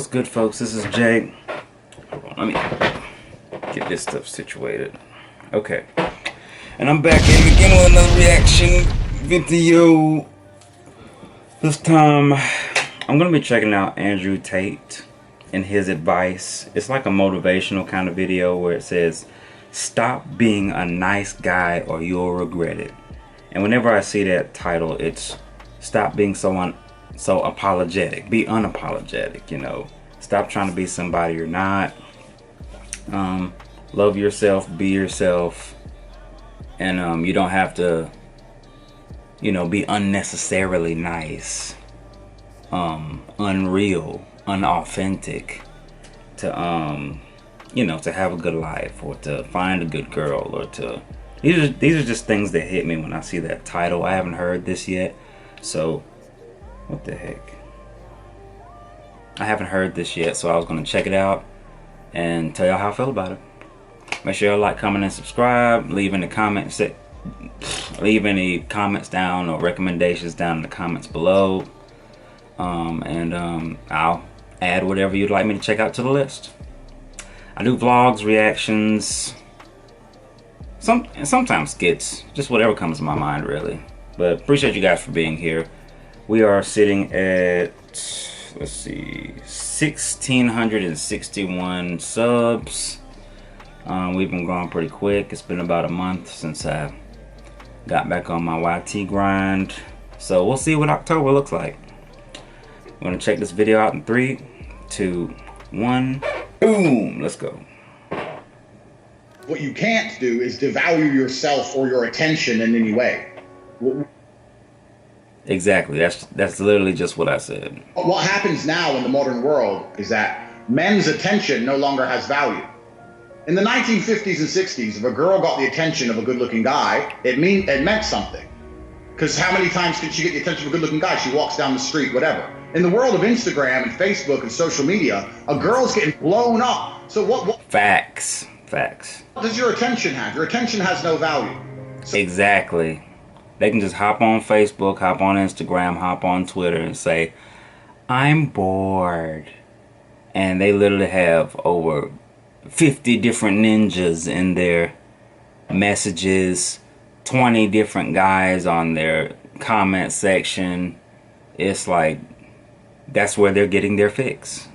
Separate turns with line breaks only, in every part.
What's good, folks? This is Jake. Hold on, let me get this stuff situated. Okay. And I'm back in again with another reaction video. This time, I'm going to be checking out Andrew Tate and his advice. It's like a motivational kind of video where it says, stop being a nice guy or you'll regret it. And whenever I see that title, it's stop being so apologetic. Be unapologetic, you know. Stop trying to be somebody you're not. Love yourself, be yourself. And you don't have to, you know, be unnecessarily nice, unreal, unauthentic to, you know, to have a good life or to find a good girl or to... These are just things that hit me when I see that title. I haven't heard this yet, so what the heck? I haven't heard this yet, so I was going to check it out and tell y'all how I feel about it. Make sure y'all like, comment, and subscribe. Leave any comments down or recommendations down in the comments below. I'll add whatever you'd like me to check out to the list. I do vlogs, reactions, sometimes skits, just whatever comes to my mind, really. But appreciate you guys for being here. We are sitting at, let's see, 1,661 subs. We've been growing pretty quick. It's been about a month since I got back on my YT grind. So we'll see what October looks like. I'm gonna check this video out in 3, 2, 1. Boom! Let's go.
What you can't do is devalue yourself or your attention in any way.
Exactly. That's literally just what I said.
What happens now in the modern world is that men's attention no longer has value. In the 1950s and 60s, if a girl got the attention of a good-looking guy, it meant something. Because how many times did she get the attention of a good-looking guy? She walks down the street, whatever. In the world of Instagram and Facebook and social media, a girl's getting blown up. So what
Facts.
What does your attention have? Your attention has no value. So
Exactly. They can just hop on Facebook, hop on Instagram, hop on Twitter and say, I'm bored. And they literally have over 50 different ninjas in their messages, 20 different guys on their comment section. It's like, that's where they're getting their fix.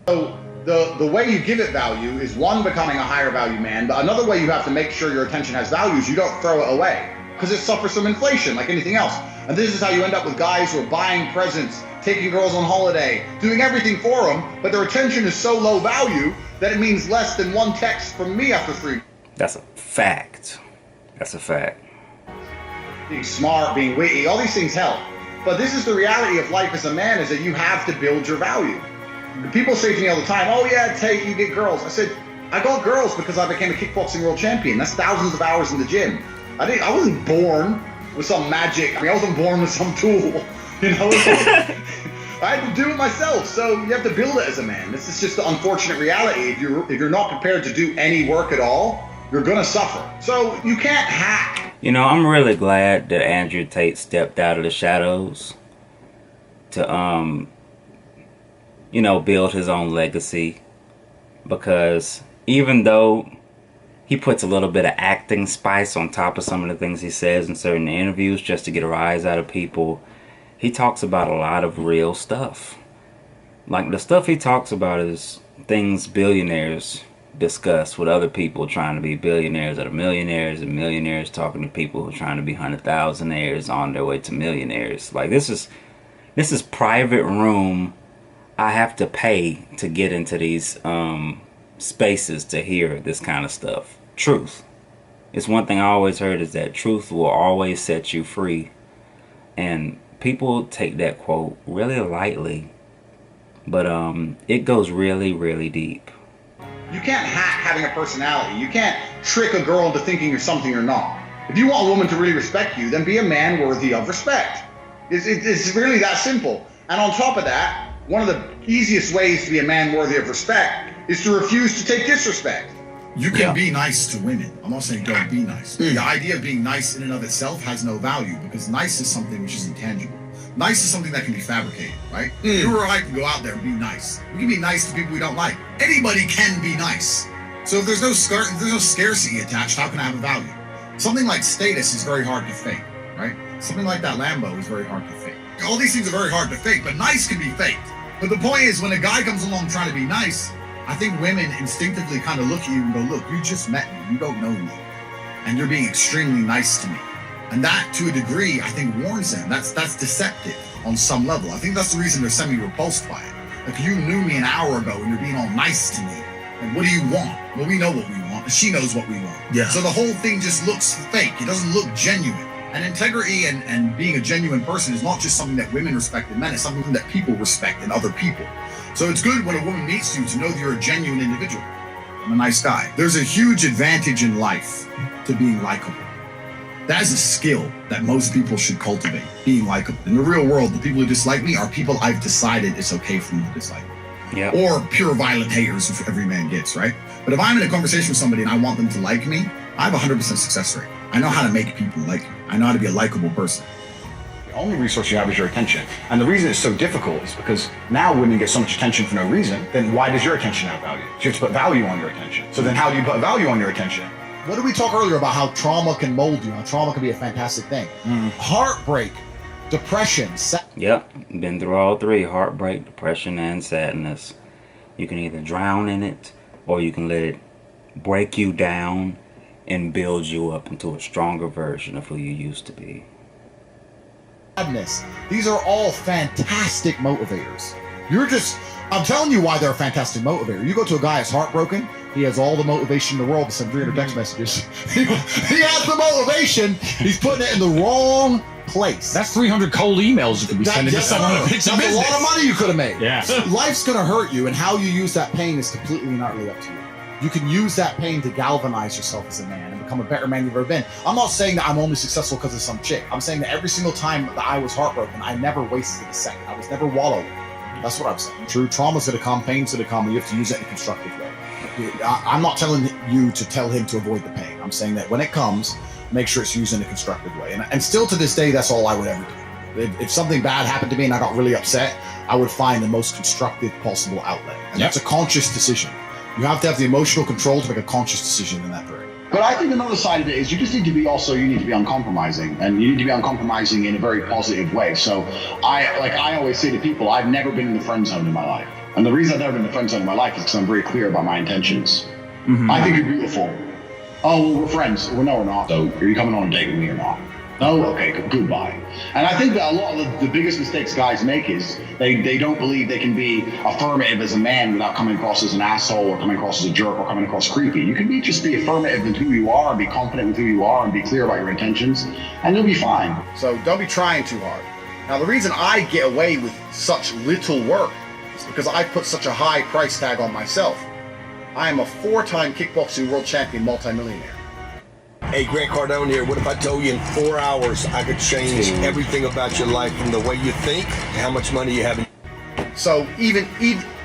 So the way you give it value is, one, becoming a higher value man, but another way you have to make sure your attention has value is you don't throw it away, because it suffers from inflation like anything else. And this is how you end up with guys who are buying presents, taking girls on holiday, doing everything for them, but their attention is so low value that it means less than one text from me after 3.
That's a fact. That's a fact.
Being smart, being witty, all these things help. But this is the reality of life as a man, is that you have to build your value. People say to me all the time, oh yeah, Tate, you get girls. I said, I got girls because I became a kickboxing world champion. That's thousands of hours in the gym. I wasn't born with some magic. I mean, I wasn't born with some tool. You know, I had to do it myself. So you have to build it as a man. This is just the unfortunate reality. If you're not prepared to do any work at all, you're gonna suffer. So you can't hack.
You know, I'm really glad that Andrew Tate stepped out of the shadows to, you know, build his own legacy. Because even though he puts a little bit of acting spice on top of some of the things he says in certain interviews just to get a rise out of people, he talks about a lot of real stuff. Like, the stuff he talks about is things billionaires discuss with other people trying to be billionaires that are millionaires, and millionaires talking to people who are trying to be 100,000aires on their way to millionaires. Like, this is private room. I have to pay to get into these spaces to hear this kind of stuff. Truth. It's one thing I always heard, is that truth will always set you free. And people take that quote really lightly, but it goes really, really deep.
You can't hack having a personality. You can't trick a girl into thinking you're something you're not. If you want a woman to really respect you, then be a man worthy of respect. It's really that simple. And on top of that, one of the easiest ways to be a man worthy of respect is to refuse to take disrespect.
You can be nice to women. I'm not saying don't be nice. The idea of being nice in and of itself has no value, because nice is something which is intangible. Nice is something that can be fabricated, right? You or I can go out there and be nice. We can be nice to people we don't like. Anybody can be nice. So if there's no scarcity attached, how can I have a value? Something like status is very hard to fake, right? Something like that Lambo is very hard to fake. All these things are very hard to fake, but nice can be faked. But the point is, when a guy comes along trying to be nice, I think women instinctively kind of look at you and go, look, you just met me, you don't know me, and you're being extremely nice to me. And that, to a degree, I think warns them. That's deceptive on some level. I think that's the reason they're semi-repulsed by it. Like, you knew me an hour ago and you're being all nice to me. And what do you want? Well, we know what we want, and she knows what we want.
Yeah.
So the whole thing just looks fake. It doesn't look genuine. And integrity and being a genuine person is not just something that women respect in men, it's something that people respect in other people. So it's good when a woman meets you to know that you're a genuine individual. I'm a nice guy. There's a huge advantage in life to being likable. That is a skill that most people should cultivate, being likable. In the real world, the people who dislike me are people I've decided it's okay for me to dislike.
Yeah.
Or pure violent haters, if every man gets, right? But if I'm in a conversation with somebody and I want them to like me, I have a 100% success rate. I know how to make people like me. I know how to be a likable person.
The only resource you have is your attention. And the reason it's so difficult is because now women get so much attention for no reason, then why does your attention have value? So you have to put value on your attention. So then how do you put value on your attention?
What did we talk earlier about how trauma can mold you? How trauma can be a fantastic thing. Heartbreak, depression,
Yep. Been through all three: heartbreak, depression, and sadness. You can either drown in it, or you can let it break you down and build you up into a stronger version of who you used to be.
sadness. These are all fantastic motivators. I'm telling you why they're a fantastic motivator. You go to a guy that's heartbroken, he has all the motivation in the world to send 300 text messages. He has the motivation, he's putting it in the wrong place.
That's 300 cold emails you could be sending to someone to fix a
That's
business.
a lot of money you could have made.
Yeah.
Life's gonna hurt you, and how you use that pain is completely and utterly up to you. You can use that pain to galvanize yourself as a man and become a better man you've ever been. I'm not saying that I'm only successful because of some chick. I'm saying that every single time that I was heartbroken, I never wasted a second. I was never wallowing. That's what I'm saying. True, trauma's gonna come, pain's gonna come, and you have to use it in a constructive way. I'm not telling you to tell him to avoid the pain. I'm saying that when it comes, make sure it's used in a constructive way. And still to this day, that's all I would ever do. If something bad happened to me and I got really upset, I would find the most constructive possible outlet. And that's a conscious decision. You have to have the emotional control to make a conscious decision in that period.
But I think another side of it is you need to be uncompromising, and you need to be uncompromising in a very positive way. So I always say to people, I've never been in the friend zone in my life. And the reason I've never been in the friend zone in my life is because I'm very clear about my intentions. Mm-hmm. I think you're beautiful. Oh, well, we're friends. Well, no, we're not. So are you coming on a date with me or not? No? Okay, goodbye. And I think that a lot of the biggest mistakes guys make is they don't believe they can be affirmative as a man without coming across as an asshole or coming across as a jerk or coming across creepy. You can just be affirmative in who you are and be confident with who you are and be clear about your intentions, and you'll be fine.
So don't be trying too hard. Now, the reason I get away with such little work is because I put such a high price tag on myself. I am a 4-time kickboxing world champion multimillionaire.
Hey, Grant Cardone here. What if I told you in 4 hours I could change everything about your life from the way you think to how much money you have?
So even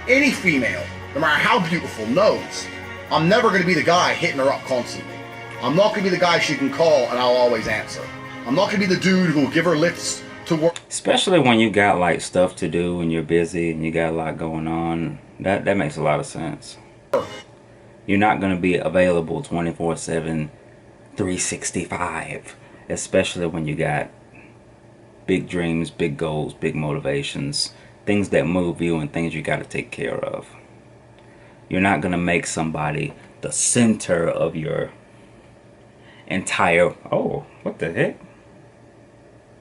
any female, no matter how beautiful, knows I'm never going to be the guy hitting her up constantly. I'm not going to be the guy she can call and I'll always answer. I'm not going to be the dude who will give her lifts to work.
Especially when you got like stuff to do and you're busy and you got a lot going on. That makes a lot of sense. You're not going to be available 24/7, 365, especially when you got big dreams, big goals, big motivations, things that move you and things you got to take care of. You're not going to make somebody the center of your entire... Oh, what the heck?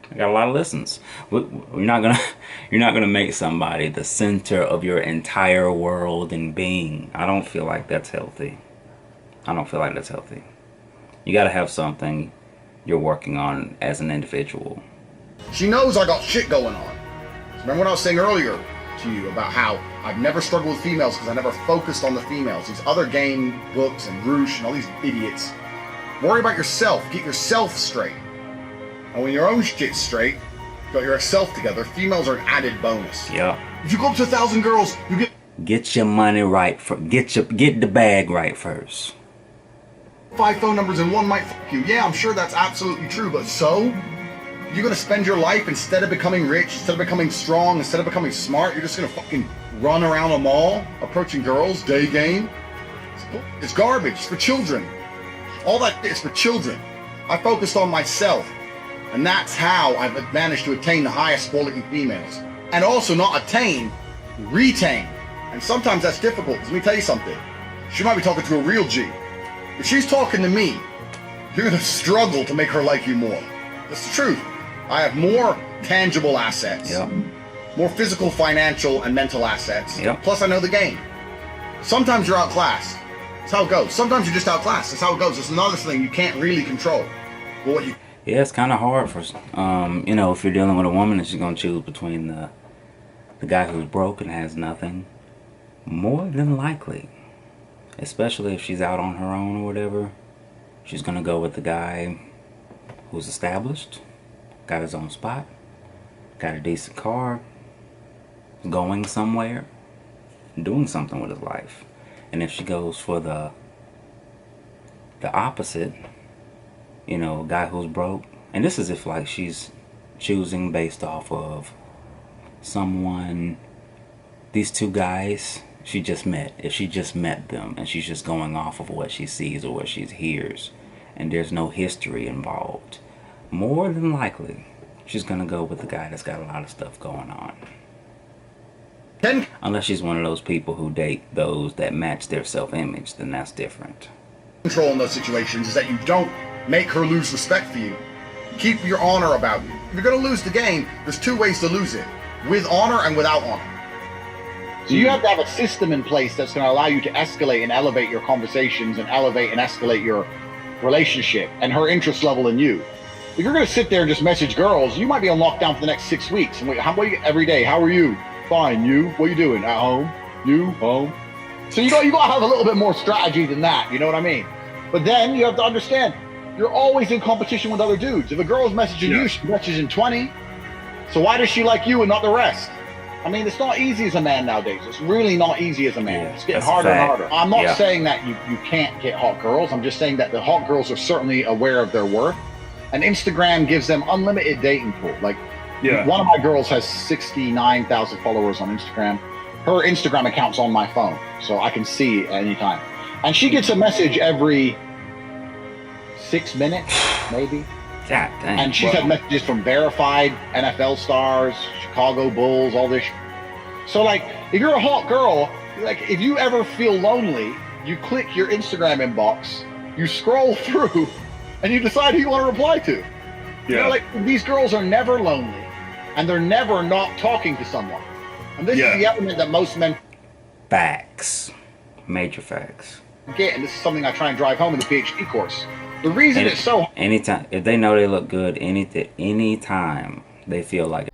I got a lot of listens. You're not gonna make somebody the center of your entire world and being. I don't feel like that's healthy. You gotta have something you're working on as an individual.
She knows I got shit going on. Remember what I was saying earlier to you about how I've never struggled with females because I never focused on the females. These other game books and Roosh and all these idiots. Worry about yourself. Get yourself straight. And when your own shit's straight, you got yourself together, females are an added bonus.
Yeah.
If you go up to 1,000 girls, you
get your money right. Get the bag right first.
5 phone numbers and one might fuck you. Yeah, I'm sure that's absolutely true, but so? You're gonna spend your life, instead of becoming rich, instead of becoming strong, instead of becoming smart, you're just gonna fucking run around a mall, approaching girls, day game. It's garbage. It's for children. All that is for children. I focused on myself. And that's how I've managed to attain the highest quality females. And also not attain, retain. And sometimes that's difficult. Let me tell you something. She might be talking to a real G. If she's talking to me, you're gonna struggle to make her like you more. That's the truth. I have more tangible assets.
Yep.
More physical, financial, and mental assets.
Yep.
Plus I know the game. Sometimes you're outclassed. That's how it goes. Sometimes you're just outclassed. That's how it goes. It's another thing you can't really control. But what you
Yeah, it's kind of hard for, you know, if you're dealing with a woman and she's going to choose between the guy who's broke and has nothing. More than likely, especially if she's out on her own or whatever, she's going to go with the guy who's established, got his own spot, got a decent car, going somewhere, doing something with his life. And if she goes for the opposite, you know, a guy who's broke, and this is if like she's choosing based off of someone, these two guys she just met, if she just met them and she's just going off of what she sees or what she hears and there's no history involved, more than likely she's gonna go with the guy that's got a lot of stuff going on. Unless she's one of those people who date those that match their self-image, then that's different.
control in those situations is that you don't make her lose respect for you. Keep your honor about you. If you're going to lose the game, there's two ways to lose it. With honor and without honor. So you have to have a system in place that's going to allow you to escalate and elevate your conversations and elevate and escalate your relationship and her interest level in you. If you're going to sit there and just message girls, you might be on lockdown for the next 6 weeks. And wait, every day, how are you? Fine. You? What are you doing? At home? You? Home? So you got to have a little bit more strategy than that. You know what I mean? But then you have to understand, you're always in competition with other dudes. If a girl's messaging you, she's messaging 20. So why does she like you and not the rest? I mean, it's not easy as a man nowadays. It's really not easy as a man. It's getting harder and harder. I'm not saying that you can't get hot girls. I'm just saying that the hot girls are certainly aware of their worth. And Instagram gives them unlimited dating pool. Like, one of my girls has 69,000 followers on Instagram. Her Instagram account's on my phone, so I can see it at any time. And she gets a message every 6 minutes, maybe.
God dang.
And she's had messages from verified NFL stars, Chicago Bulls, all this. So, like, if you're a hot girl, like, if you ever feel lonely, you click your Instagram inbox, you scroll through, and you decide who you want to reply to. You know, like, these girls are never lonely, and they're never not talking to someone. And this is the element that most men
Facts. Major facts.
get, and this is something I try and drive home in the PhD course. The reason it's so...
Anytime, if they know they look good, anytime they feel like